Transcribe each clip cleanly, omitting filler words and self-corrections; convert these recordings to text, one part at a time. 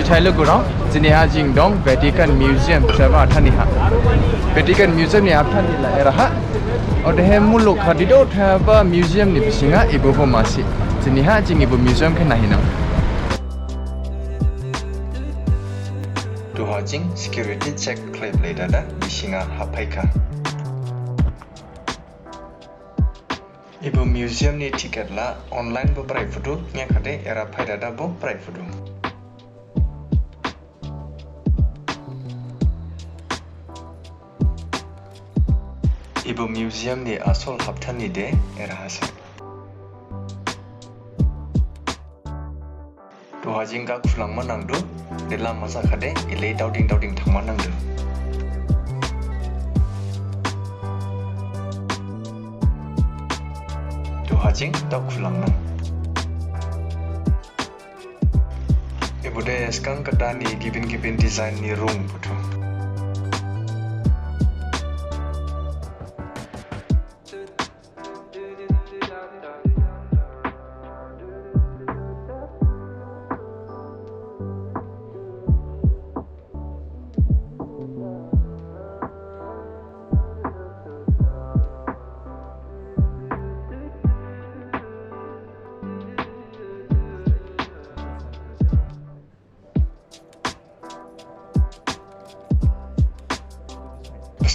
Juthai lo gurang jini ha jing dong Vatican Museum seva athani ha Vatican Museum ni athani la era ha ode he Muluk ha dedauthauyaba museum ni bishinga ebobo masi jini ha jing ebobo museum ke nainang to ha jing security check claim le dada bishinga ha phaika ebobo museum ni ticket la online bo prai photo nya khade era phaida da bo prai photo ebobo museum ni asol hapthani de era hase to hajing ka khulang manang do dela masa khade ile dauding thangma nang do to hajing ta khulang nang ebode skang kata ni gibin design ni room putu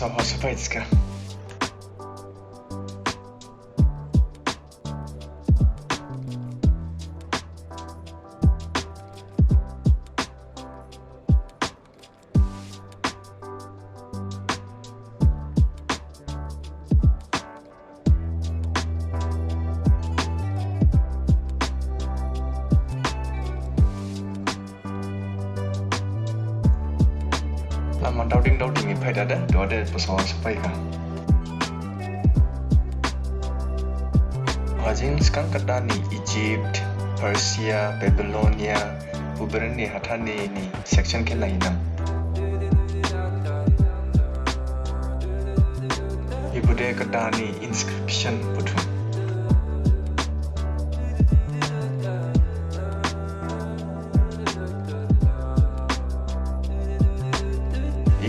Sama supaya sekarang. Lama dauding ni pada ada, dua ada pesawat supaya kan. Hajin sekarang kata ni Egypt, Persia, Babylonia, beberapa ni hatani ni section ke nailainang. Ibu dia kata ni inscription betul.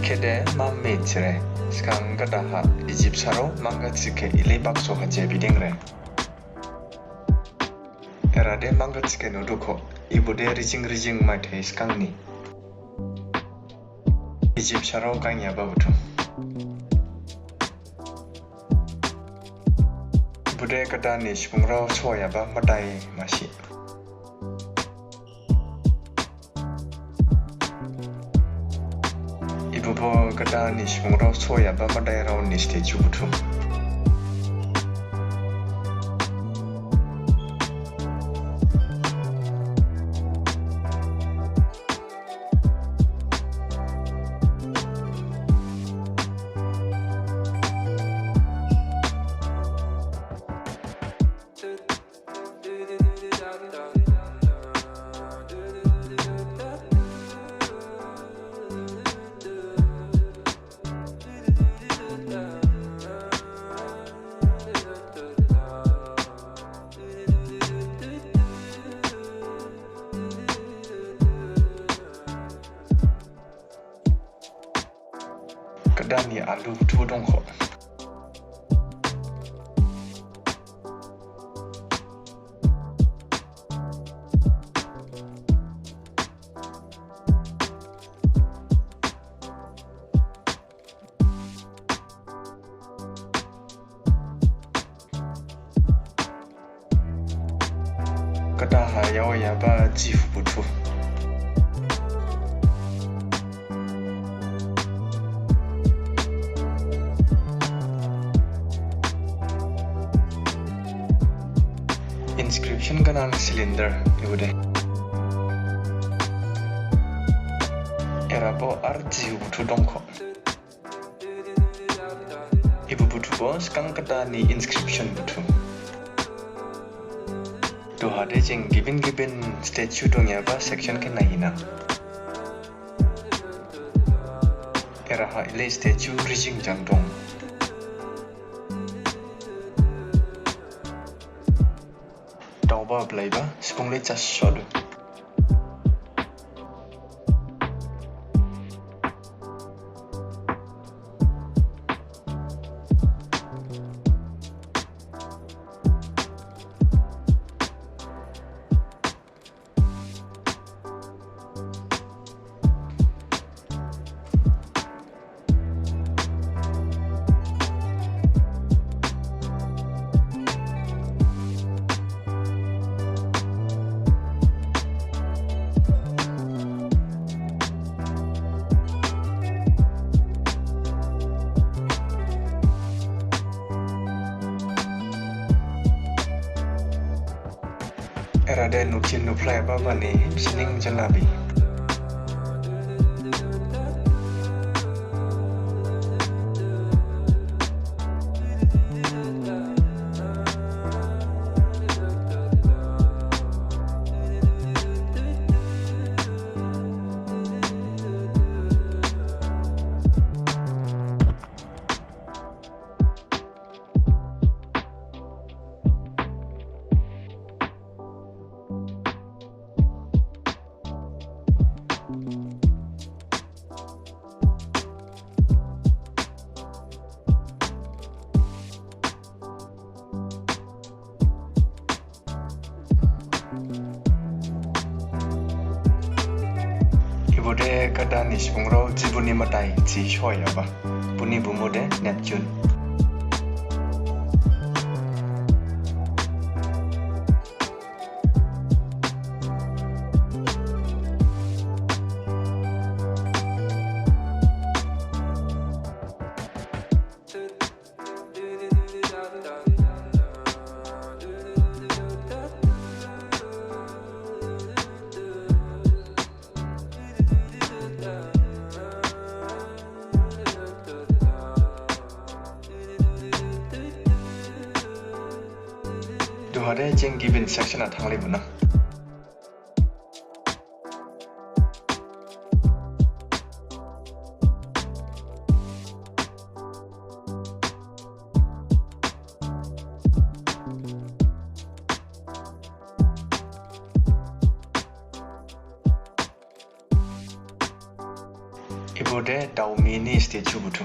Ikede mamme cire sekarang kata ha Egypt saro mangga cike ilai bakso haje bideng re era de mangga cike nuduko ibu de rijing mai thai sekarang ni Egypt saro kan yaba betul ibu de kata ni phuriyarau yaba madai masi ebobo kata ni phuriyarau yaba madai yarau ni statue betul kedan ni alu tu dong ho kata hayau yaba jifu betul inscription kanang cylinder ibu deh era bo arji butu dongko ibu butu bo sekarang kata ni inscription butu to hade jeng gibin statue dong yaba section ke nainang era ha ile statue rijing jangdong Belaiba, sepung lecas shod. ada nukin nuplai apa ni sining jalabi. Ibode kadani spungro jibuni matai ji yaba. Puni bumode Neptune. Ada jeng gibin section at hangli buna. Ibode dau mini stage butu.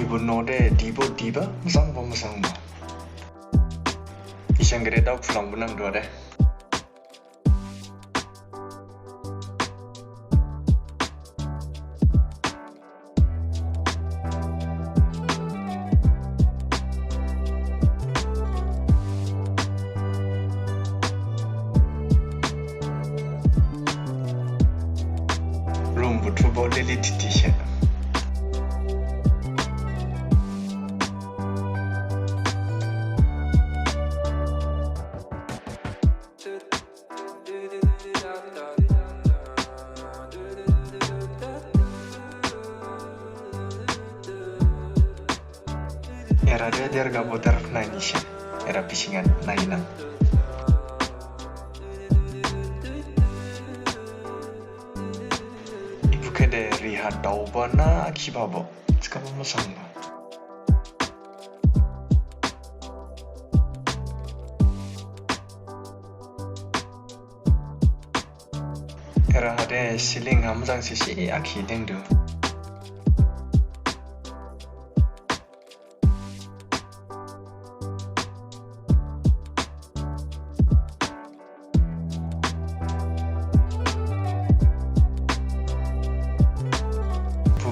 Ibu node dibo diba masang ba. Isang gede tau pulang benang dua deh. Room butuh boleh dititih. Era dia gak botar naisha, era bishingan nailainang. Ibu kede rihat dauba na kibabo, sekarang masang. Era ada siling hamjang sisi aki dengdu.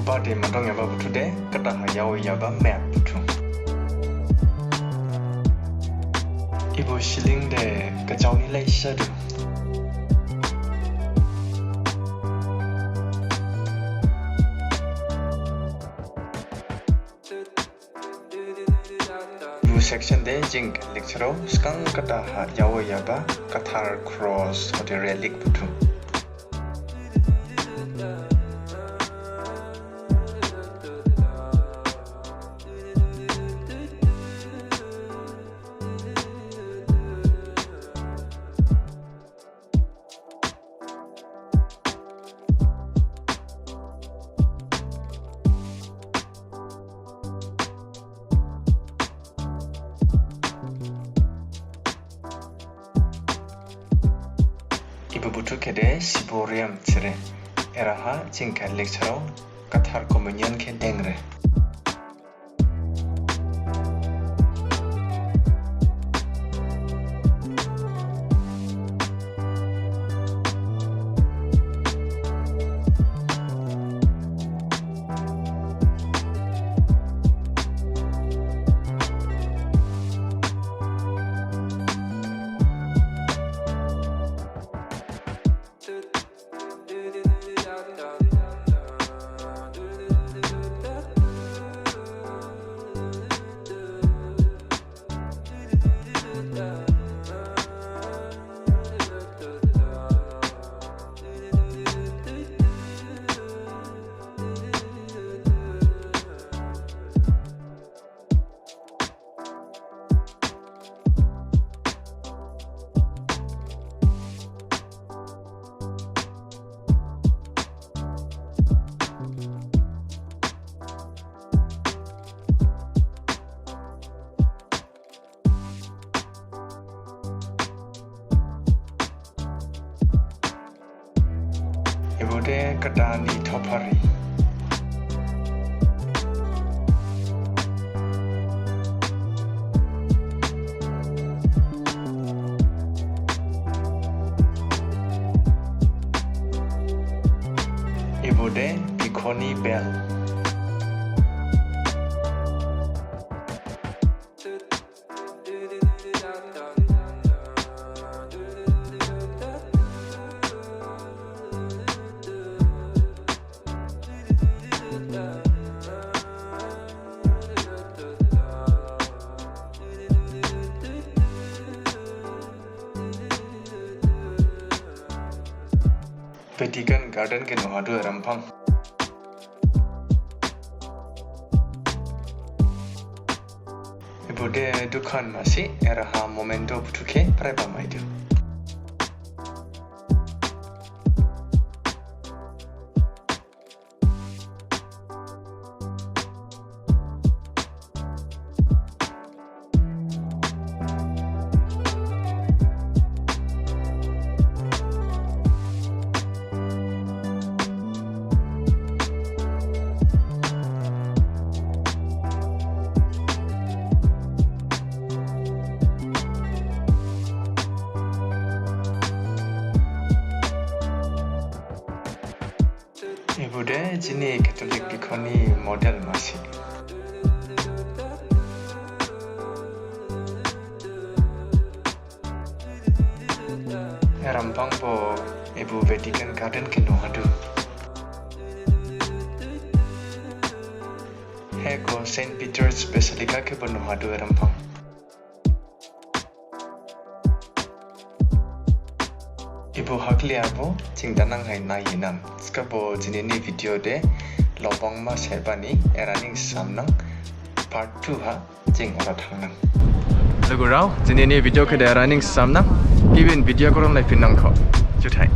Bupati mandong yaba butuh deh, kata yaba map butuh. Ibu siling deh kejauh nilai sadu. Ibu section deh jing lecture sekarang kata yaba katar cross atau relik butuh. butuh kede siborium cere. Eraha jingkan lecture kathar communion ke dengre. Ibude kadani thopari. Ibude pikhoni bell. Vatican garden ke nohadu rampang. Ibude dukan masi eraha momento butuke preba maidu. Ibude jini Catholic pikhoni model masi. Rampang po ibu Vatican garden ke nohadu. Heko Saint Peter's Basilica ke nohadu rampang. Ibu hakli abo cingdanang hai nailainang. Skabo jinini video de lobong ma sebani eraning samnang part 2 ha jing ora thangnang. Lugurau jinini video ke eraning samnang gibin video korong lai pinang kho. Juthai.